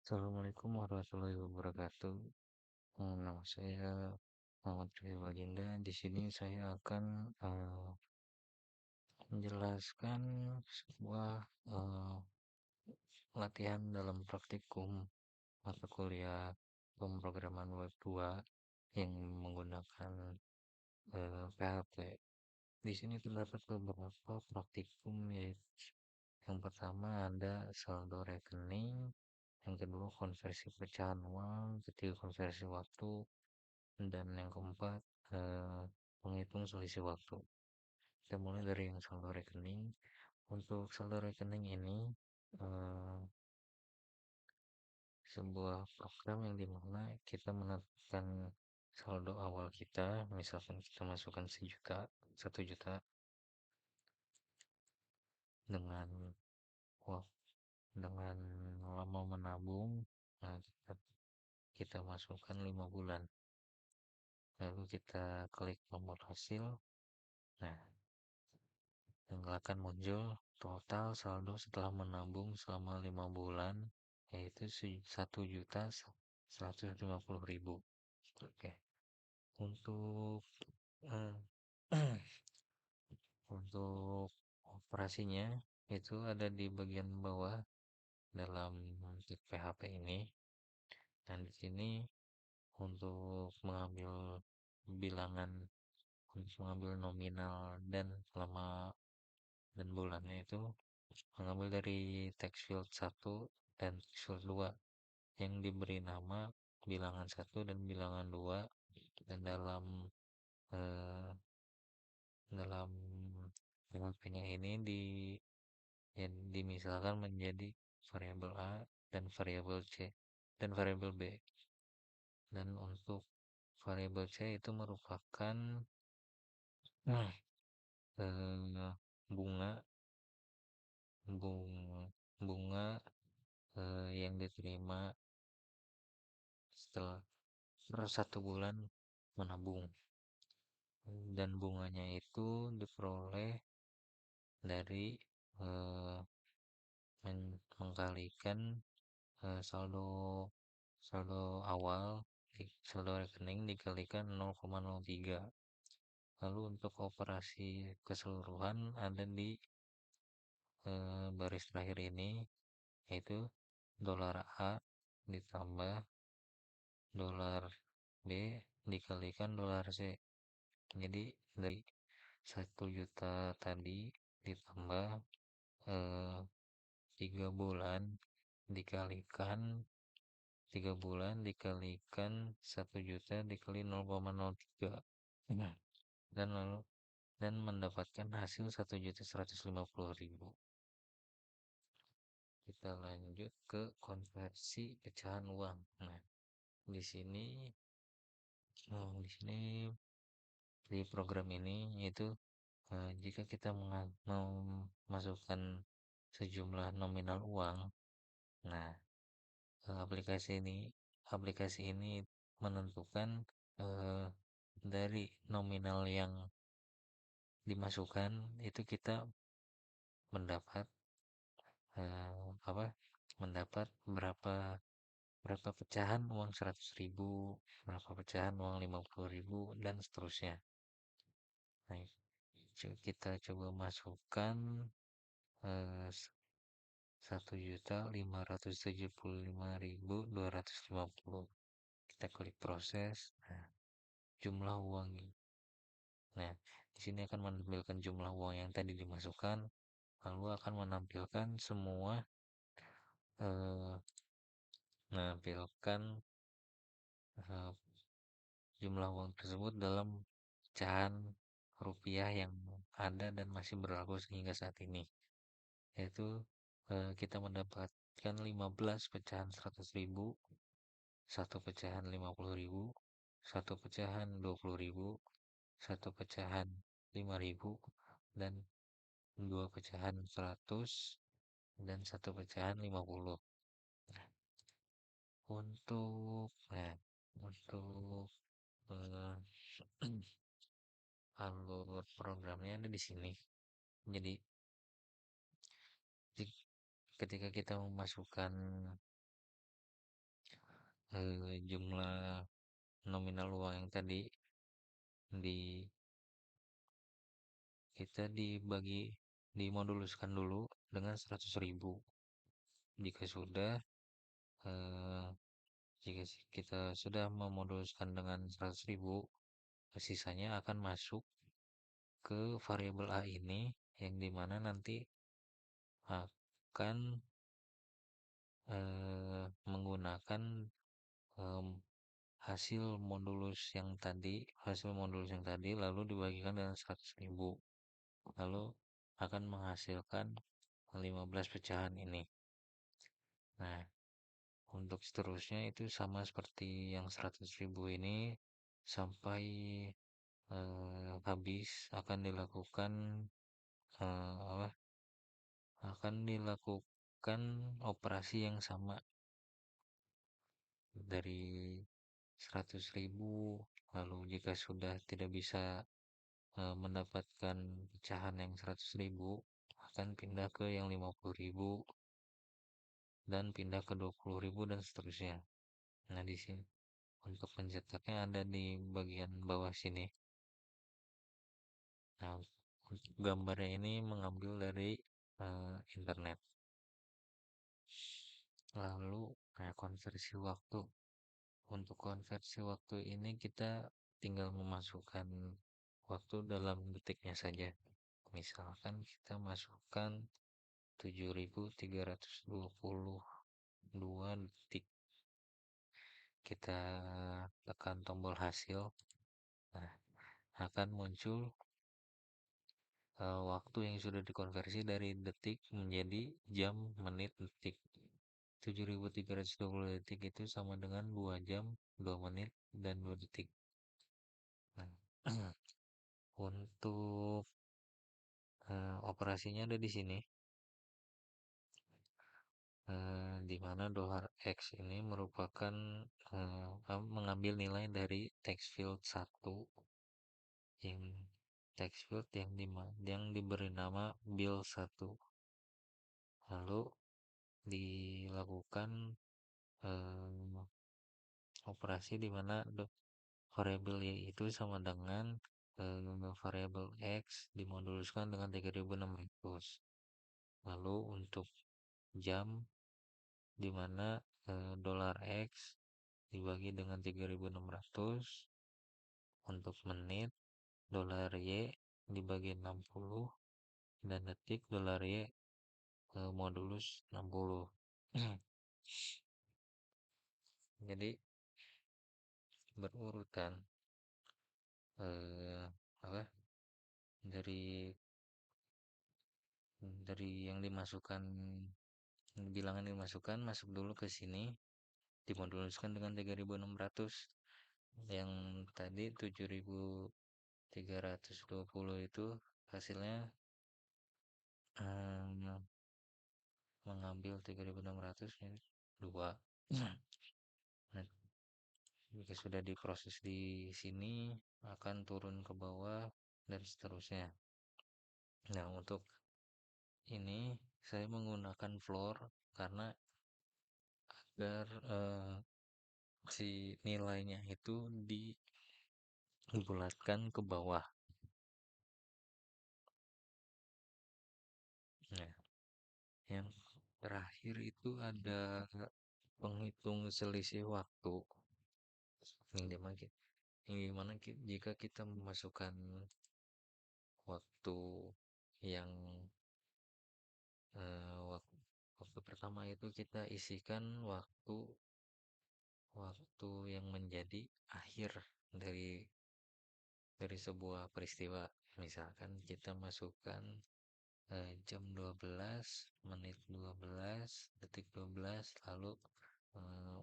Assalamualaikum warahmatullahi wabarakatuh. Nama saya Muhammad Ria Baginda. Di sini saya akan menjelaskan sebuah eh, latihan dalam praktikum mata kuliah pemrograman web 2 yang menggunakan PHP. Di sini terdapat beberapa praktikum, yaitu yang pertama ada saldo rekening, yang kedua konversi pecahan uang, ketiga konversi waktu, dan yang keempat eh, menghitung selisih waktu. Kita mulai dari yang saldo rekening. Untuk saldo rekening ini eh, sebuah program yang dimana kita menentukan saldo awal kita. Misalkan kita masukkan 1 juta dengan dengan lama menabung. Nah, kita masukkan 5 bulan, lalu kita klik tombol hasil. Nah, yang akan muncul total saldo setelah menabung selama 5 bulan, yaitu 1.150.000. Oke, untuk eh, untuk operasinya itu ada di bagian bawah dalam PHP ini. Dan di sini untuk mengambil bilangan, untuk mengambil nominal dan lama dan bulannya itu mengambil dari text field 1 dan text field 2 yang diberi nama bilangan 1 dan bilangan 2, dan dalam eh, dalam PHP-nya ini ya, dimisalkan menjadi variabel A dan variabel C dan variabel B. Dan untuk variabel C itu merupakan eh, bunga bunga yang diterima setelah per 1 bulan menabung, dan bunganya itu diperoleh dari eh, mengkalikan saldo saldo awal, saldo rekening dikalikan 0,03. Lalu untuk operasi keseluruhan ada di baris terakhir ini, yaitu dolar A ditambah dolar B dikalikan dolar C. Jadi dari 1 juta tadi ditambah eh, 3 bulan dikalikan 1 juta dikali 0,03. Nah, dan lalu dan mendapatkan hasil 1.150.000. Kita lanjut ke konversi pecahan uang. Nah, di sini di sini di program ini yaitu jika kita mau masukkan sejumlah nominal uang. Nah, aplikasi ini menentukan eh, dari nominal yang dimasukkan itu kita mendapat apa mendapat berapa berapa pecahan uang 100.000, berapa pecahan uang 50.000, dan seterusnya. Nah, kita coba masukkan 1.575.250. Kita klik proses. Nah, jumlah uang. Nah, di sini akan menampilkan jumlah uang yang tadi dimasukkan, lalu akan menampilkan semua eh, menampilkan eh, jumlah uang tersebut dalam pecahan rupiah yang ada dan masih berlaku hingga saat ini, yaitu kita mendapatkan 15 pecahan 100.000, satu pecahan 50.000, satu pecahan 20.000, satu pecahan 5.000, dan dua pecahan 100, dan satu pecahan 50. Untuk eh, alur programnya ada di sini. Jadi ketika kita memasukkan jumlah nominal uang yang tadi di kita dimoduluskan dulu dengan 100.000. Jika sudah eh, jika kita sudah memoduluskan dengan 100.000, sisanya akan masuk ke variabel A ini yang dimana nanti akan menggunakan em, hasil modulus yang tadi lalu dibagikan dengan 100.000, lalu akan menghasilkan 15 pecahan ini. Nah, untuk seterusnya itu sama seperti yang 100.000 ini sampai habis apa, akan dilakukan operasi yang sama dari 100.000, lalu jika sudah tidak bisa mendapatkan pecahan yang 100.000 akan pindah ke yang 50.000 dan pindah ke 20.000 dan seterusnya. Nah, di sini untuk pencetaknya ada di bagian bawah sini. Nah, untuk gambarnya ini mengambil dari internet. Lalu konversi waktu. Untuk konversi waktu ini kita tinggal memasukkan waktu dalam detiknya saja. Misalkan kita masukkan 7.322 detik. Kita tekan tombol hasil. Nah, akan muncul waktu yang sudah dikonversi dari detik menjadi jam, menit, detik. 7.320 detik itu sama dengan 2 jam, 2 menit, dan 2 detik. Nah, untuk operasinya ada di sini, di mana $X ini merupakan mengambil nilai dari text field 1 yang text field yang diberi nama bill 1. Lalu dilakukan operasi di mana variabel y itu sama dengan variabel x dimoduluskan dengan 3.600. Lalu untuk jam di mana $X dibagi dengan 3.600, untuk menit $Y dibagi 60, dan detik $Y modulus 60. Jadi berurutan apa dari yang dimasukkan, bilangan dimasukkan masuk dulu ke sini, dimoduluskan dengan 3.600. Yang tadi 7.320 itu hasilnya mengambil 3.600 ini 2. Nah, jika sudah diproses di sini akan turun ke bawah dan seterusnya. Nah, untuk ini saya menggunakan floor karena agar si nilainya itu dibulatkan ke bawah. Nah, yang terakhir itu ada penghitung selisih waktu. Jika kita memasukkan waktu yang waktu pertama itu kita isikan waktu yang menjadi akhir dari sebuah peristiwa. Misalkan kita masukkan jam 12, menit 12, detik 12, lalu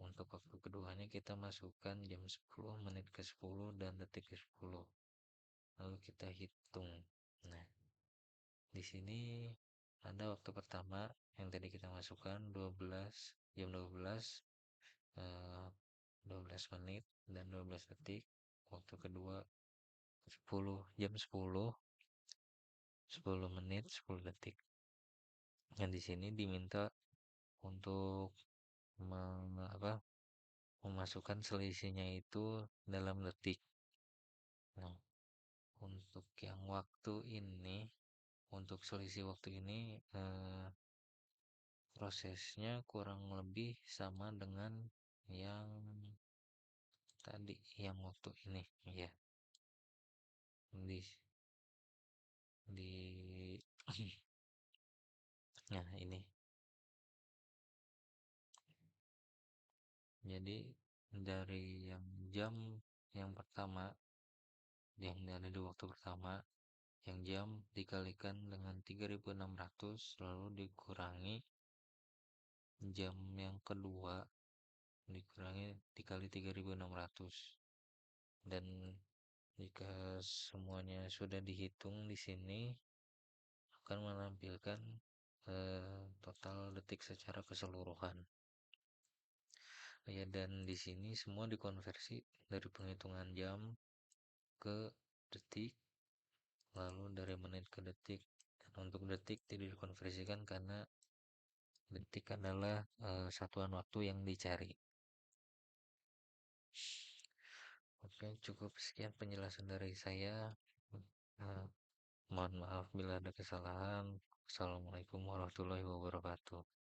untuk waktu keduanya kita masukkan jam 10, menit ke 10, dan detik ke 10. Lalu kita hitung. Nah, di sini ada waktu pertama yang tadi kita masukkan jam 12, 12 menit dan 12 detik. Waktu kedua 10 menit 10 detik. Yang di sini diminta untuk memasukkan selisihnya itu dalam detik. Nah, untuk yang waktu ini, untuk selisih waktu ini, prosesnya kurang lebih sama dengan yang tadi, yang waktu ini, ya. Di nah ini. Jadi dari yang jam yang pertama, yang ada di waktu pertama, yang jam dikalikan dengan 3600 lalu dikurangi jam yang kedua dikurangi dikali 3600, dan jika semuanya sudah dihitung di sini akan menampilkan total detik secara keseluruhan. Ya, dan di sini semua dikonversi dari penghitungan jam ke detik, lalu dari menit ke detik. Dan untuk detik tidak dikonversikan karena detik adalah satuan waktu yang dicari. Oke, cukup sekian penjelasan dari saya. Eh, Mohon maaf bila ada kesalahan. Assalamualaikum warahmatullahi wabarakatuh.